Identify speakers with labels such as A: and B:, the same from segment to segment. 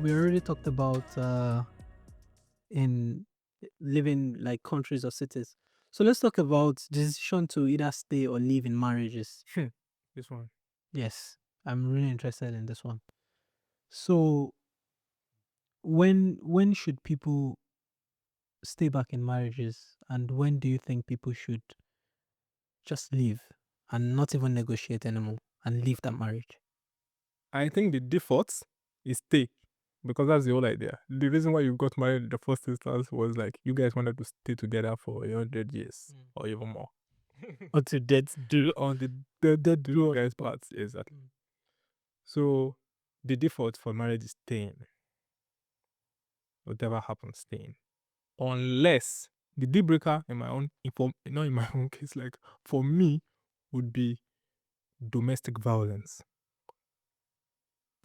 A: we already talked about in living like countries or cities. So let's talk about decision to either stay or leave in marriages.
B: This one.
A: Yes, I'm really interested in this one. So when should people stay back in marriages, and when do you think people should just leave and not even negotiate anymore and leave that marriage?
B: I think the default is stay. Because that's the whole idea. The reason why you got married in the first instance was like you guys wanted to stay together for 100 years or even more.
A: Or to death do
B: On the do guys parts, exactly.
A: Mm.
B: So the default for marriage is staying. Whatever happens, staying. Unless the deal breaker in my own not in my own case, like for me, would be domestic violence.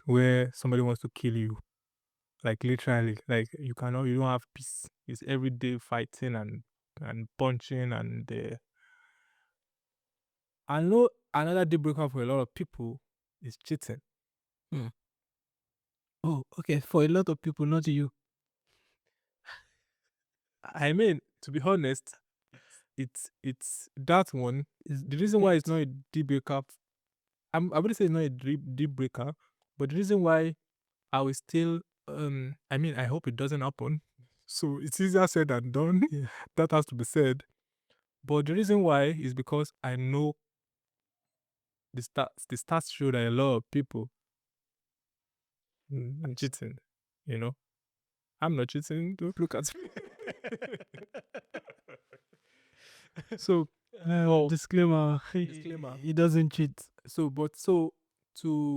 B: Where somebody wants to kill you. Like literally. Like you don't have peace. It's every day fighting and punching and I know another deal breaker for a lot of people is cheating.
A: Oh, okay. For a lot of people, not you.
B: I mean, to be honest, it's that one. The reason why it's not a deal breaker, I wouldn't say it's not a deal breaker, but the reason why I will still I mean I hope it doesn't happen. So it's easier said than done.
A: Yeah.
B: That has to be said. But the reason why is because I know the stats show that a lot of people are cheating, you know. I'm not cheating, don't look at me. So
A: Disclaimer.
B: disclaimer.
A: He doesn't cheat.
B: So to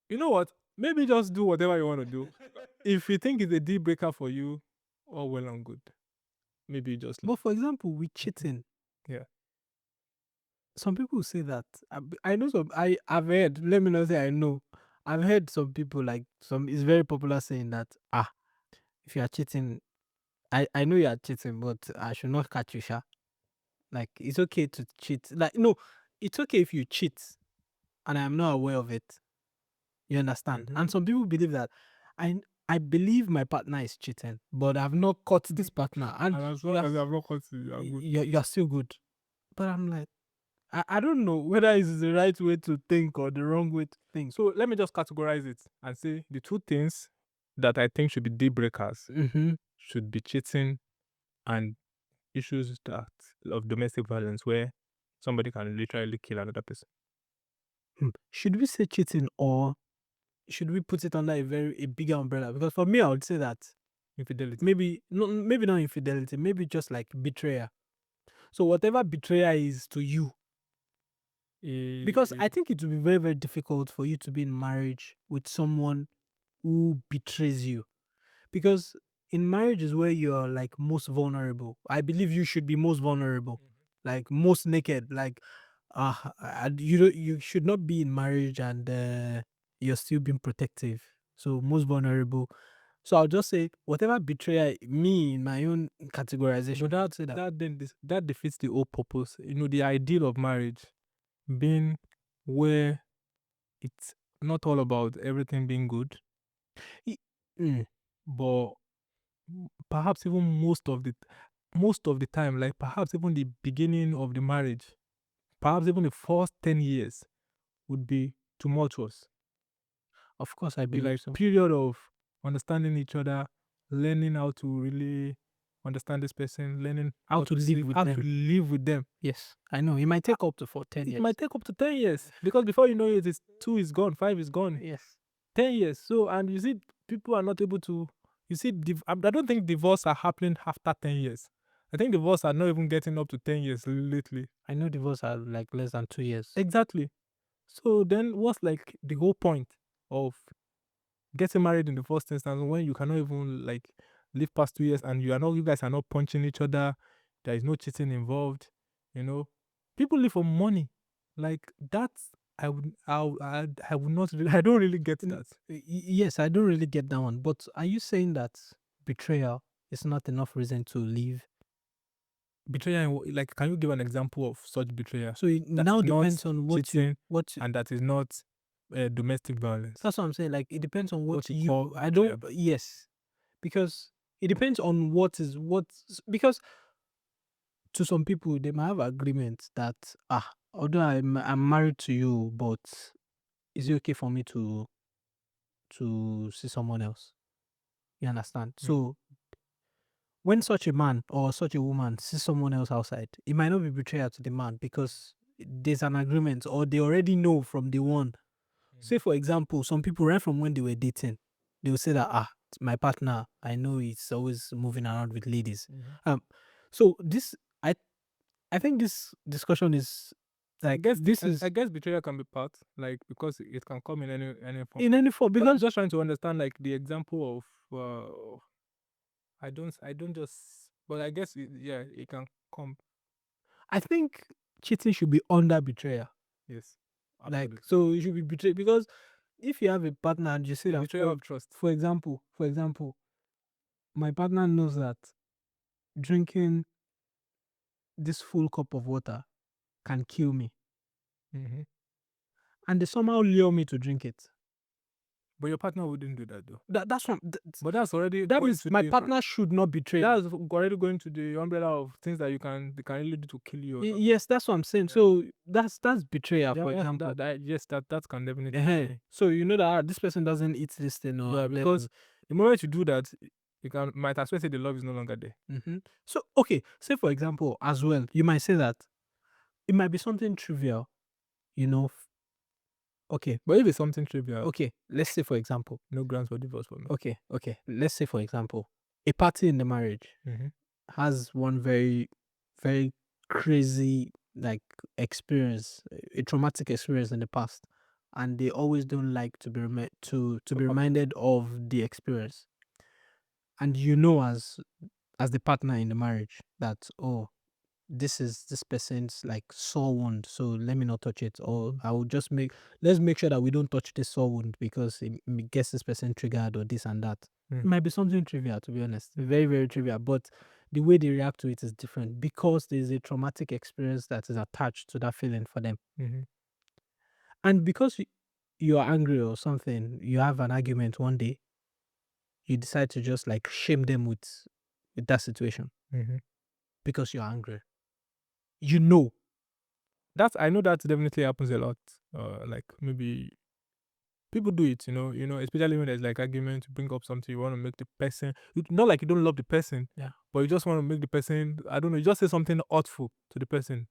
B: you know what? Maybe just do whatever you want to do. If you think it's a deal breaker for you, all well and good. Maybe you just
A: But for example, with cheating,
B: yeah.
A: some people say that. I know some. I've heard. Let me not say I know. I've heard some people like some. It's very popular saying that if you are cheating, I know you are cheating, but I should not catch you, sha. Like it's okay to cheat. Like no, it's okay if you cheat, and I'm not aware of it. You understand? And some people believe that I believe my partner is cheating, but I've not caught this partner, and
B: And as long as I've not caught you, I'm good.
A: you're still good. But I'm like, I don't know whether it's the right way to think or the wrong way to think.
B: So let me just categorize it and say the two things that I think should be deal breakers should be cheating and issues that of domestic violence where somebody can literally kill another person.
A: Should we say cheating, or should we put it under a bigger umbrella? Because for me, I would say that
B: Infidelity.
A: maybe not infidelity, maybe just like betrayal. So whatever betrayal is to you, because I think it will be very, very difficult for you to be in marriage with someone who betrays you. Because in marriage is where you're like most vulnerable. I believe you should be most vulnerable, like most naked. Like, you should not be in marriage and you're still being protective. So most vulnerable. So I'll just say whatever betrayal, me in my own categorization.
B: But that defeats the whole purpose. You know, the ideal of marriage being where it's not all about everything being good, but perhaps even most of the time, like perhaps even the beginning of the marriage, perhaps even the first 10 years would be tumultuous.
A: Of course, I
B: The
A: believe
B: like
A: so.
B: period of understanding each other, learning how to really understand this person, learning
A: How to live with
B: how
A: them.
B: to live with them.
A: Yes, I know. It might take up to 10
B: It
A: years.
B: might take up to 10 years because before you know it, it's 2 is gone, 5 is gone,
A: Yes.
B: 10 years. So, and you see, people are not able to, you see, I don't think divorce are happening after 10 years. I think divorce are not even getting up to 10 years lately.
A: I know divorce are like less than 2 years.
B: Exactly. So then what's like the whole point of getting married in the first instance when you cannot even like live past 2 years and you guys are not punching each other, there is no cheating involved, you know. People live for money. Like that's I would not really, I don't really get that.
A: Yes, I don't really get that one. But are you saying that betrayal is not enough reason to leave?
B: Betrayal, like can you give an example of such betrayal?
A: So it
B: That is
A: now
B: not
A: depends on
B: cheating
A: what
B: and that is not domestic violence.
A: That's what I'm saying. Like, it depends on what
B: What you
A: you.
B: call
A: I don't.
B: betrayal.
A: Yes, because it depends on because to some people they might have agreements that although I'm married to you, but is it okay for me to see someone else? You understand?
B: Mm.
A: So when such a man or such a woman sees someone else outside, it might not be betrayal to the man because there's an agreement or they already know from the one. Say, for example, some people right from when they were dating, they will say that, my partner, I know he's always moving around with ladies. Um, so I think this discussion is like, this
B: I
A: is
B: guess betrayal can be part, like, because it can come in any form.
A: in any form
B: But I'm
A: because
B: just trying to understand, like, the example of I don't just, but I guess yeah, it can come.
A: I think cheating should be under betrayal.
B: Yes,
A: Like,
B: absolutely.
A: so you should be betrayed because if you have a partner and you say
B: The
A: that,
B: betrayal of trust.
A: for example, my partner knows that drinking this full cup of water can kill me,
B: Mm-hmm.
A: and they somehow lure me to drink it.
B: But your partner wouldn't do that though.
A: That's what.
B: But that's already
A: That
B: going
A: means
B: to
A: my
B: the
A: partner should not betray me.
B: that's already going to the umbrella of things that they can really do to kill you or something.
A: Yes, that's what I'm saying.
B: Yeah.
A: So that's betrayal,
B: Yeah,
A: for
B: yeah,
A: example.
B: yes, that can definitely.
A: So you know that this person doesn't eat this thing, or
B: Yeah, because the moment you do that, you can might as well say the love is no longer there.
A: So okay, say for example, as well, you might say that it might be something trivial, you know. Okay,
B: But if it's something trivial,
A: okay. Let's say for example,
B: no grounds for divorce for me.
A: okay. Let's say for example, a party in the marriage
B: Mm-hmm.
A: has one very, very crazy like experience, a traumatic experience in the past, and they always don't like to be to be reminded of the experience. And you know, as the partner in the marriage, that this is this person's like sore wound, so let me not touch it, or I will just let's make sure that we don't touch this sore wound because it gets this person triggered or this and that. It might be something trivial, to be honest, very, very trivial, but the way they react to it is different because there's a traumatic experience that is attached to that feeling for them.
B: Mm-hmm.
A: And because you're angry or something, you have an argument one day, you decide to just like shame them with that situation
B: Mm-hmm.
A: because you're angry. You know.
B: I know that definitely happens a lot. Like maybe people do it, especially when there's like argument, you bring up something, you want to make the person, not like you don't love the person,
A: Yeah.
B: but you just want to make the person, I don't know, you just say something hurtful to the person,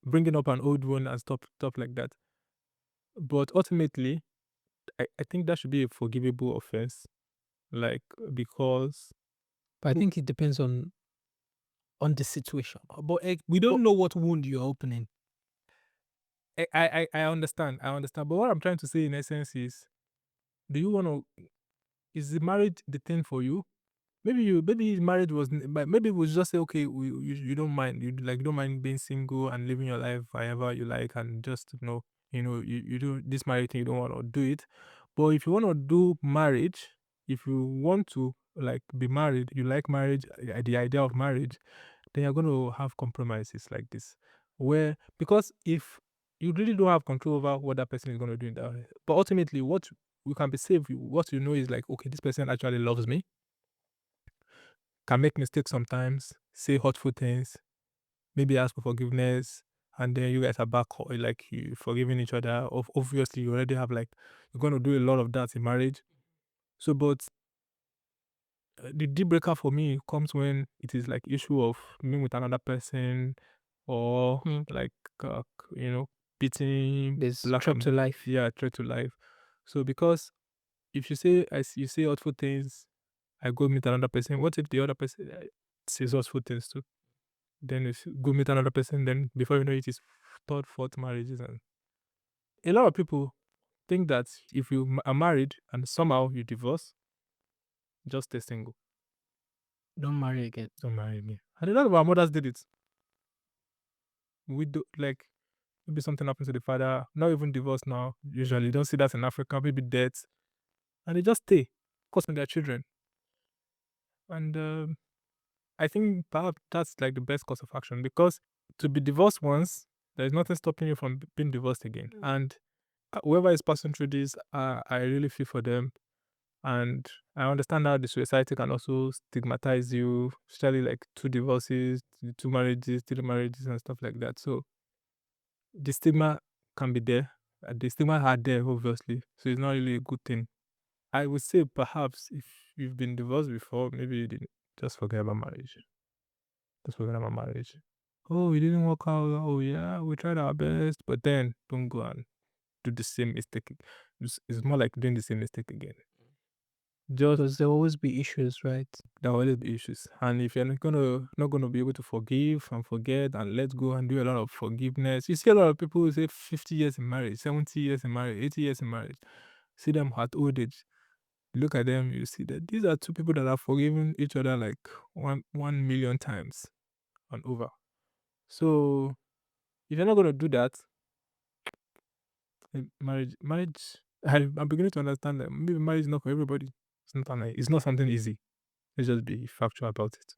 B: bringing up an old one and stuff like that. But ultimately, I think that should be a forgivable offense, like, because
A: But I think it depends on the situation. But we don't know what wound you're opening.
B: I understand, but what I'm trying to say in essence is, do you want to, is the marriage the thing for you? Maybe his marriage was maybe it was just say, okay, you don't mind, you don't mind being single and living your life however you like, and just you do this marriage thing, you don't want to do it. But if you want to do marriage, if you want to like be married, you like marriage, the idea of marriage, then you're going to have compromises like this, where, because if you really don't have control over what that person is going to do in that, but ultimately what we can be safe, what you know is like, okay, this person actually loves me, can make mistakes sometimes, say hurtful things, maybe ask for forgiveness, and then you guys are back, or like you forgiving each other. Obviously, you already have like, you're going to do a lot of that in marriage. So, but the deal breaker for me comes when it is like issue of me with another person, or like uh, you know beating
A: There's
B: black
A: threat
B: and
A: to life.
B: yeah, threat to life. So because if you say you say hurtful things, I go meet another person. What if the other person says hurtful things too? Then if you go meet another person, then before you know it is third, fourth marriages, and a lot of people think that if you are married and somehow you divorce, just stay single,
A: Don't marry again.
B: don't marry me. And a lot of our mothers did it. We do, like, maybe something happened to the father, not even divorce now. Usually, you don't see that in Africa. Maybe death, and they just stay, causing their children. And I think perhaps that's like the best course of action, because to be divorced once, there is nothing stopping you from being divorced again. And whoever is passing through this, I really feel for them. And I understand how the society can also stigmatize you, especially like two divorces, two marriages, three marriages, and stuff like that. So the stigma can be there. The stigma are there, obviously. So it's not really a good thing. I would say perhaps if you've been divorced before, maybe you didn't just forget about marriage. Just forget about marriage. Oh, it didn't work out. Oh yeah, we tried our best, but then don't go and do the same mistake. It's more like doing the same mistake again. Just
A: Because there will always be issues, right?
B: there will always be issues. And if you're not gonna be able to forgive and forget and let go and do a lot of forgiveness, you see a lot of people who say 50 years in marriage, 70 years in marriage, 80 years in marriage. See them at old age. Look at them, you see that these are two people that have forgiven each other like 1 million times and over. So if you're not gonna do that, marriage I'm beginning to understand that maybe marriage is not for everybody. It's not something easy. Let's just be factual about it.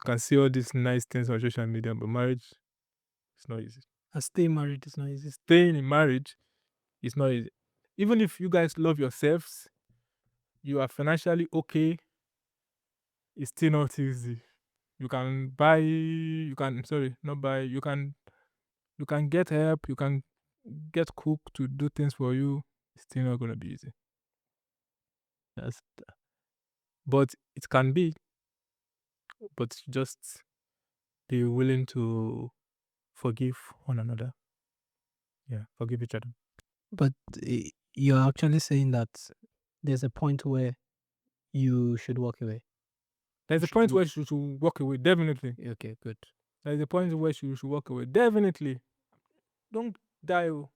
B: You can see all these nice things on social media, but marriage is not easy.
A: And staying married is not easy.
B: Staying in marriage is not easy. Even if you guys love yourselves, you are financially okay, it's still not easy. You can buy, you can sorry, not buy, you can get help, you can get cook to do things for you. It's still not gonna be easy. That's, but it can be, but just be willing to forgive one another. Yeah, forgive each other.
A: But you're actually saying that there's a point where you should walk away.
B: There's a point where you should walk away, definitely.
A: Okay, good.
B: There's a point where you should walk away, definitely. Don't die. Oh.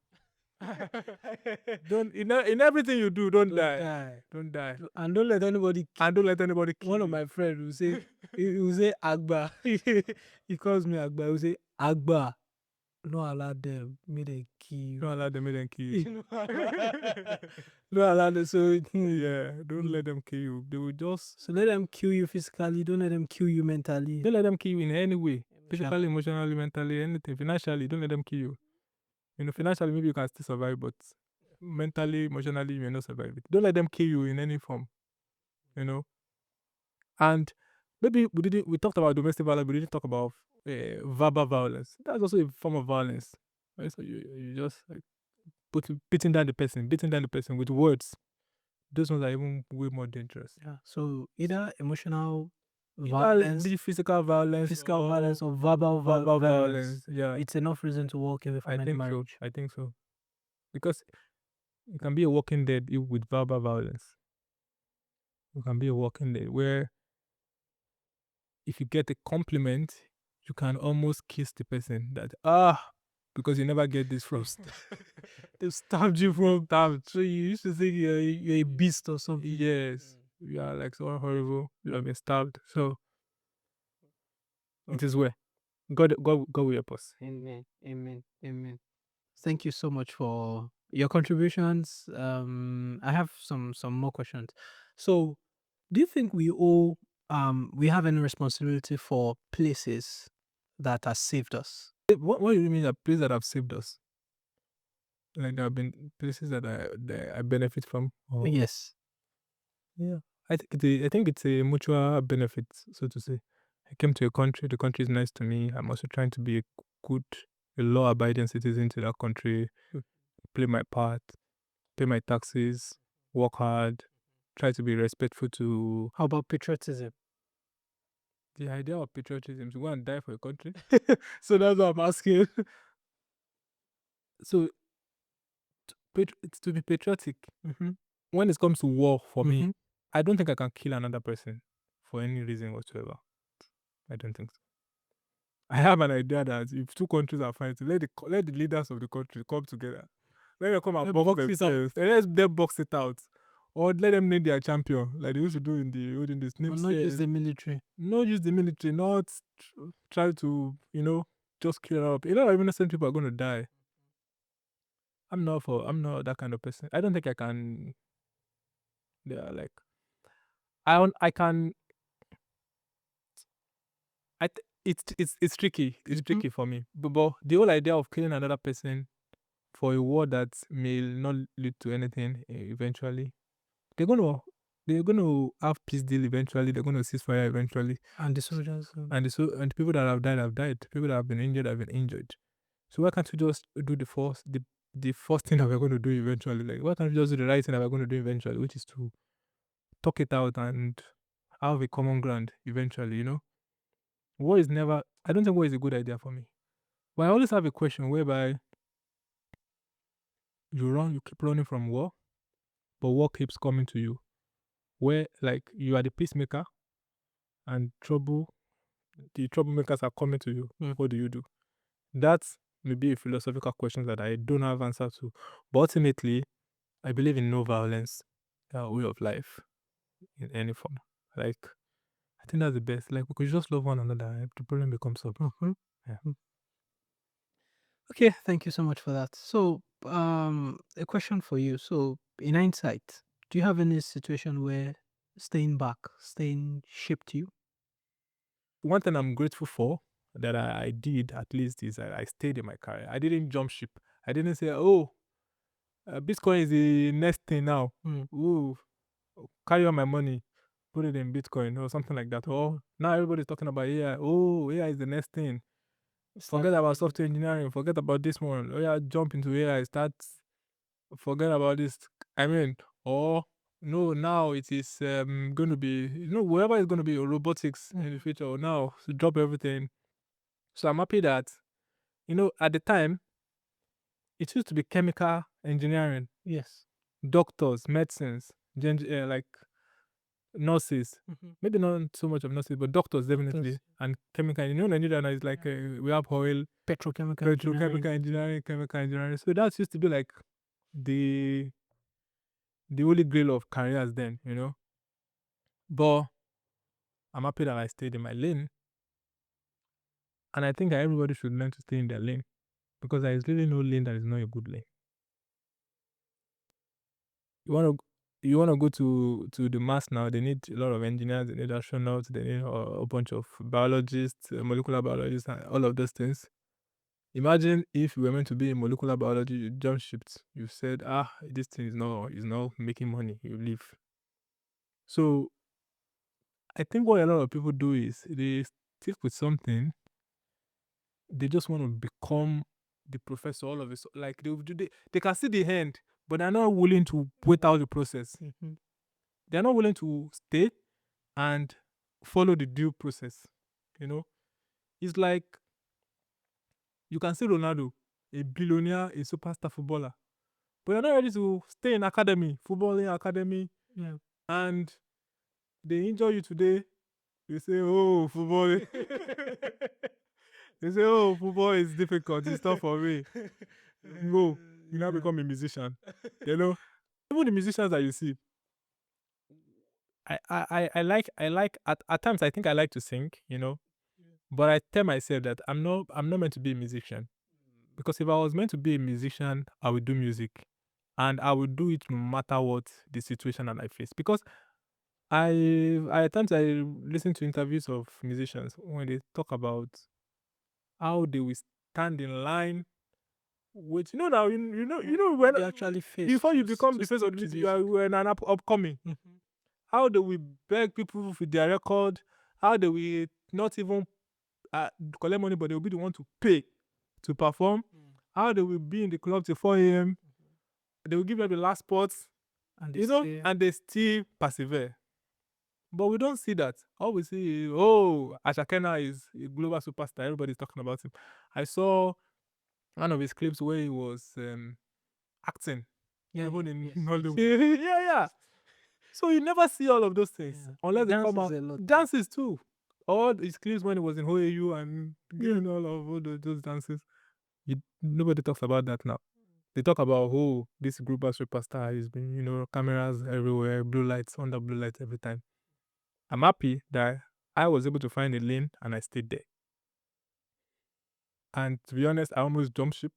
B: Don't in everything you do, don't die. Don't die.
A: And don't let anybody
B: And don't let anybody kill
A: one
B: you.
A: of my friends will say he will say Agba. He calls me Agba. He will say Agba. Don't allow them. May they kill you.
B: Don't allow them, make them kill you.
A: Don't allow them. So
B: Yeah, don't let them kill you. They will just
A: so let them kill you physically. Don't let them kill you mentally.
B: don't let them kill you in any way. Physically, emotionally, mentally, anything. Financially, don't let them kill you. You know, financially maybe you can still survive, but mentally, emotionally, you may not survive it. Don't let them kill you in any form. You know? And maybe we talked about domestic violence, but we didn't talk about verbal violence. That's also a form of violence. Right? So you just like beating down the person with words. Those ones are even way more dangerous.
A: Yeah. So either emotional
B: Violence,
A: violence,
B: physical violence,
A: physical violence, or verbal
B: verbal
A: violence.
B: violence. Yeah,
A: It's enough reason to walk away from
B: I
A: any
B: think so.
A: marriage.
B: I think so. Because you can be a walking dead with verbal violence. You can be a walking dead where if you get a compliment, you can almost kiss the person that because you never get this from
A: They stabbed you from
B: stabbed.
A: so you used to think you're a beast or something.
B: Yes, you are like so horrible. You have been stabbed. So it is where God will help us.
A: Amen. Amen. Amen. Thank you so much for your contributions. I have some more questions. So, do you think we have any responsibility for places that have saved us?
B: What do you mean that places that have saved us? Like there have been places that I benefit from. Or,
A: Yes.
B: yeah, I think it's a mutual benefit, so to say. I came to a country. The country is nice to me. I'm also trying to be a law-abiding citizen to that country. Play my part, pay my taxes, work hard, try to be respectful to
A: How about patriotism?
B: the idea of patriotism. To go and die for a country.
A: So that's what I'm asking.
B: So it's to be patriotic.
A: Mm-hmm.
B: When it comes to war, for
A: Mm-hmm.
B: me, I don't think I can kill another person for any reason whatsoever. I don't think so. I have an idea that if two countries are fighting, let the leaders of the country come together. Let them come and
A: Let
B: box
A: box it out.
B: themselves. And let them box it out. Or let them name their champion, like they used to do in the olden days.
A: Or not use the military.
B: Not use the military, not try to, just kill up. A lot of innocent people are going to die. I'm not that kind of person. I don't think I can. They are like, I can. It's tricky. It's tricky for me. But the whole idea of killing another person for a war that may not lead to anything eventually. They're gonna they're gonna have peace deal eventually. They're gonna cease fire eventually.
A: And the soldiers.
B: And the people that have died. People that have been injured have been injured. So why can't we just do the first thing that we're going to do eventually? Like why can't we just do the right thing that we're going to do eventually, which is to talk it out and have a common ground eventually, you know? War is never I don't think war is a good idea for me. But I always have a question whereby you keep running from war, but war keeps coming to you. Where like you are the peacemaker and the troublemakers are coming to you. What do you do? That's maybe a philosophical question that I don't have answer to. But ultimately, I believe in no violence, way of life in any form. Like I think that's the best. Like we could just love one another. The problem becomes solved. Yeah.
A: Okay, thank you so much for that. So, a question for you. So, in hindsight, do you have any situation where staying back, staying shaped you?
B: One thing I'm grateful for that I did at least is that I stayed in my career. I didn't jump ship. I didn't say, oh, Bitcoin is the next thing now. Ooh, carry on my money, put it in Bitcoin or something like that. Or now everybody's talking about AI. Oh, AI is the next thing. Forget about software engineering. Forget about this one. Oh yeah, jump into AI. Forget about this. I mean, or no, now it is going to be whoever is going to be robotics in the future. Or now so drop everything. So I'm happy that at the time it used to be chemical engineering,
A: Yes.
B: doctors, medicines, like nurses. Maybe not so much of nurses, but doctors definitely, and chemical. Nigeria now is like we have oil, petrochemical engineering, chemical engineering. So that used to be like the holy grail of careers then, But I'm happy that I stayed in my lane, and I think that everybody should learn to stay in their lane because there is really no lane that is not a good lane. You wanna go to the mass now. They need a lot of engineers, they need astronauts, they need a bunch of biologists, molecular biologists, and all of those things. Imagine if you were meant to be in molecular biology, you jump shipped. You said, this thing is not making money. You leave. So I think what a lot of people do is they stick with something. They just want to become the professor. All of it, like they can see the end, but they're not willing to wait out the process. They're not willing to stay and follow the due process. It's like you can see Ronaldo, a billionaire, a superstar footballer, but you're not ready to stay in academy, footballing academy, and they injure you today. You say, oh, football. They say, oh, football is difficult. It's tough for me. Go. You now become a musician. Even the musicians that you see, I like at times I think I like to sing, but I tell myself that I'm not meant to be a musician. Because if I was meant to be a musician, I would do music. And I would do it no matter what the situation that I face. Because at times I listen to interviews of musicians when they talk about how they will stand in line with now when
A: They actually face
B: before you
A: to
B: become the face of the music, you are an upcoming. How they will beg people for their record, how they will not even collect money, but they will be the one to pay to perform. How they will be in the club till 4 a.m. They will give them the last spots,
A: and
B: and they still persevere. But we don't see that. All we see is, oh, Ashakena is a global superstar. Everybody's talking about him. I saw one of his clips where he was acting. Even in Hollywood. Yeah. So you never see all of those things unless they come out. Dances too. All his clips when he was in OAU and doing all of those dances. Nobody talks about that now. They talk about this global superstar has been, cameras everywhere, blue lights, under blue lights every time. I'm happy that I was able to find a lane and I stayed there. And to be honest, I almost jumped ship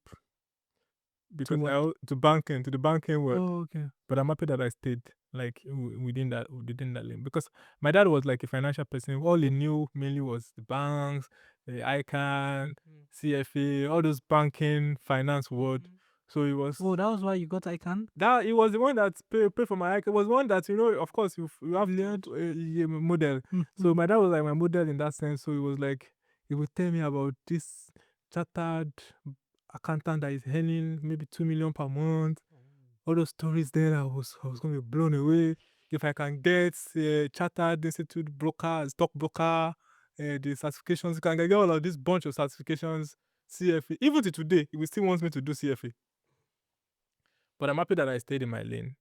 B: because to the banking world.
A: Oh, okay.
B: But I'm happy that I stayed like within that lane because my dad was like a financial person. All he knew mainly was the banks, the ICANN, CFA, all those banking finance world. So it was
A: Oh, that was why you got ICANN?
B: that it was the one that pay for my hike. It was one that, of course, you have
A: Learned.
B: to model.
A: Mhm.
B: So my dad was like my model in that sense. So it was like he would tell me about this chartered accountant that is earning maybe 2 million per month. All those stories there, I was going to be blown away. If I can get chartered institute broker, stock broker, the certifications, you can get all of this bunch of certifications, CFA. Even to today, he still wants me to do CFA. But I'm happy that I stayed in my lane.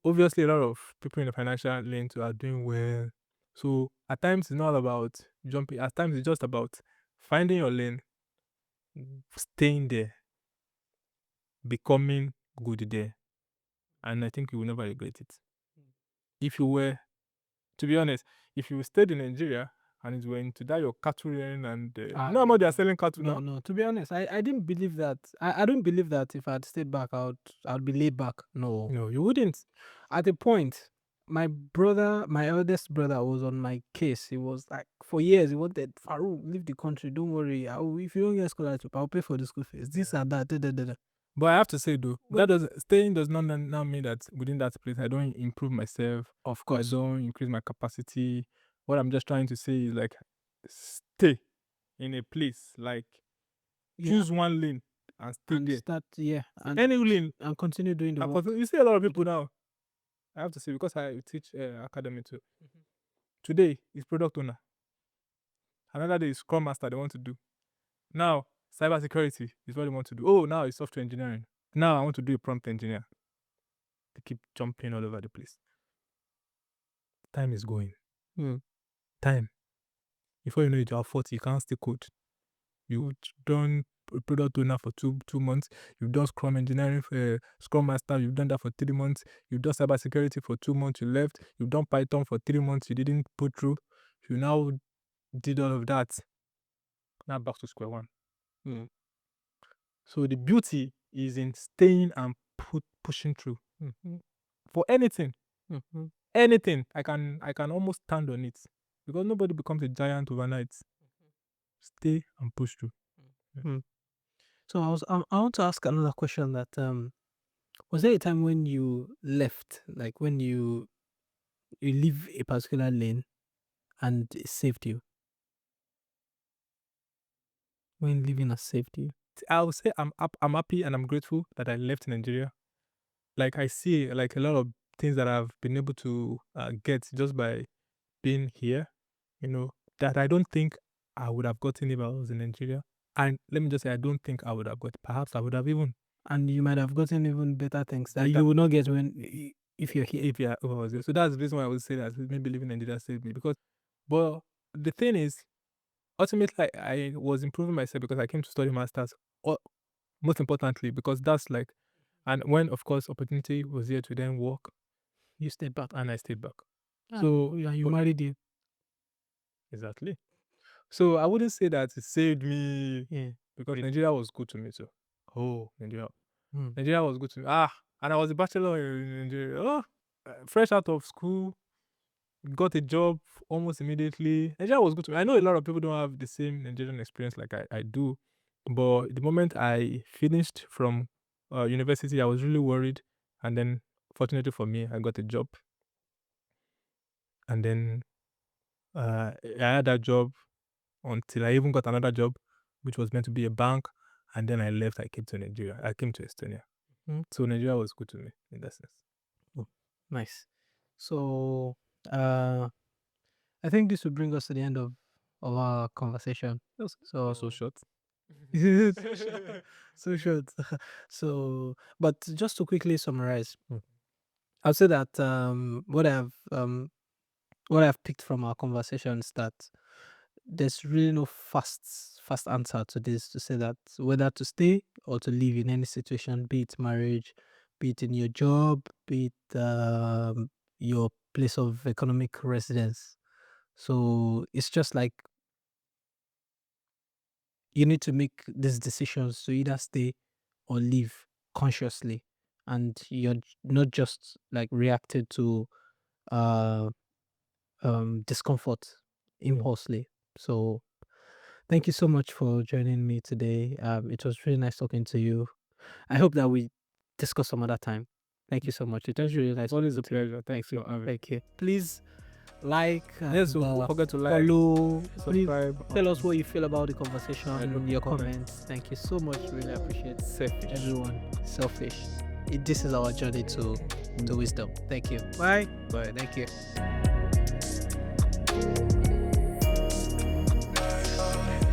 B: Obviously, a lot of people in the financial lane too are doing well. So at times it's not about jumping. At times it's just about finding your lane, staying there, becoming good there, and I think you will never regret it. If you were, to be honest, if you stayed in Nigeria and it were into that your cattle rearing and you know how much they are selling cattle
A: No,
B: now.
A: no. To be honest, I didn't believe that. I don't believe that if I had stayed back, I'd be laid back. No.
B: No, you wouldn't.
A: At a point, my eldest brother was on my case. He was like, for years, he wanted, Farouk, leave the country. Don't worry. If you don't get scholarship, I'll pay for the school fees. This and that. Da, da, da, da.
B: But I have to say though,
A: Well,
B: staying does not now mean that within that place I don't improve myself.
A: of
B: I
A: course.
B: don't increase my capacity. What I'm just trying to say is like stay in a place, like
A: Yeah.
B: choose one lane and stay
A: And
B: there.
A: start, yeah.
B: Any lane.
A: And continue doing the work.
B: You see a lot of people now. I have to say because I teach academy too. Today is product owner. Another day is scrum master. They want to do now. Cybersecurity is what they want to do. Oh, now it's software engineering. Now I want to do a prompt engineer. They keep jumping all over the place. Time is going. Time. Before you know it, you're 40, you can't still code. You've done product owner for two months. You've done Scrum engineering for Scrum Master. You've done that for 3 months. You've done cybersecurity for 2 months. You left. You've done Python for 3 months. You didn't put through. You now did all of that. Now back to square one. So the beauty is in staying and pushing through for anything. Anything. I can almost stand on it because nobody becomes a giant overnight. Stay and push through.
A: So I want to ask another question that was there a time when you left, like when you leave a particular lane and it saved you? When leaving has saved you?
B: I would say I'm happy and I'm grateful that I left Nigeria. Like I see like a lot of things that I've been able to get just by being here, that I don't think I would have gotten if I was in Nigeria. And let me just say, I don't think I would have got. Perhaps I would have even.
A: And you might have gotten even better things that you will not get if you're here.
B: If you're, so that's the reason why I would say that maybe living in Nigeria saved me because, but the thing is, ultimately I was improving myself because I came to study masters. Or most importantly, because that's like, and when of course opportunity was here to then work,
A: You stayed back.
B: and I stayed back.
A: So yeah, you married it.
B: Exactly. So I wouldn't say that it saved me
A: Yeah.
B: because Nigeria was good to me too. Oh, Nigeria was good to me. And I was a bachelor in Nigeria. Oh, fresh out of school, got a job almost immediately. Nigeria was good to me. I know a lot of people don't have the same Nigerian experience like I do, but the moment I finished from university, I was really worried, and then fortunately for me, I got a job, and then I had that job until I even got another job, which was meant to be a bank, and then I left. I came to Nigeria. I came to Estonia. So Nigeria was good to me in that sense.
A: Oh, nice. So I think this will bring us to the end of our conversation.
B: So short.
A: So short. So, but just to quickly summarize, I'll say that what I've picked from our conversations that there's really no fast answer to this to say that whether to stay or to leave in any situation, be it marriage, be it in your job, be it your place of economic residence. So it's just like you need to make these decisions to either stay or leave consciously, and you're not just like reacted to uh discomfort impulsively. So thank you so much for joining me today. It was really nice talking to you. I hope that we discuss some other time. Thank you so much. It was really nice.
B: It's always a
A: talking to you.
B: pleasure. Thanks for having me.
A: Thank you. Please like,
B: Yes, don't forget to like,
A: follow, please
B: subscribe.
A: tell us what you feel about the conversation
B: I
A: in
B: drop
A: your
B: a comment.
A: comments. Thank you so much. Really appreciate
B: Selfish.
A: everyone. Selfish. This is our journey to wisdom. Thank you. Bye. Bye. Thank you.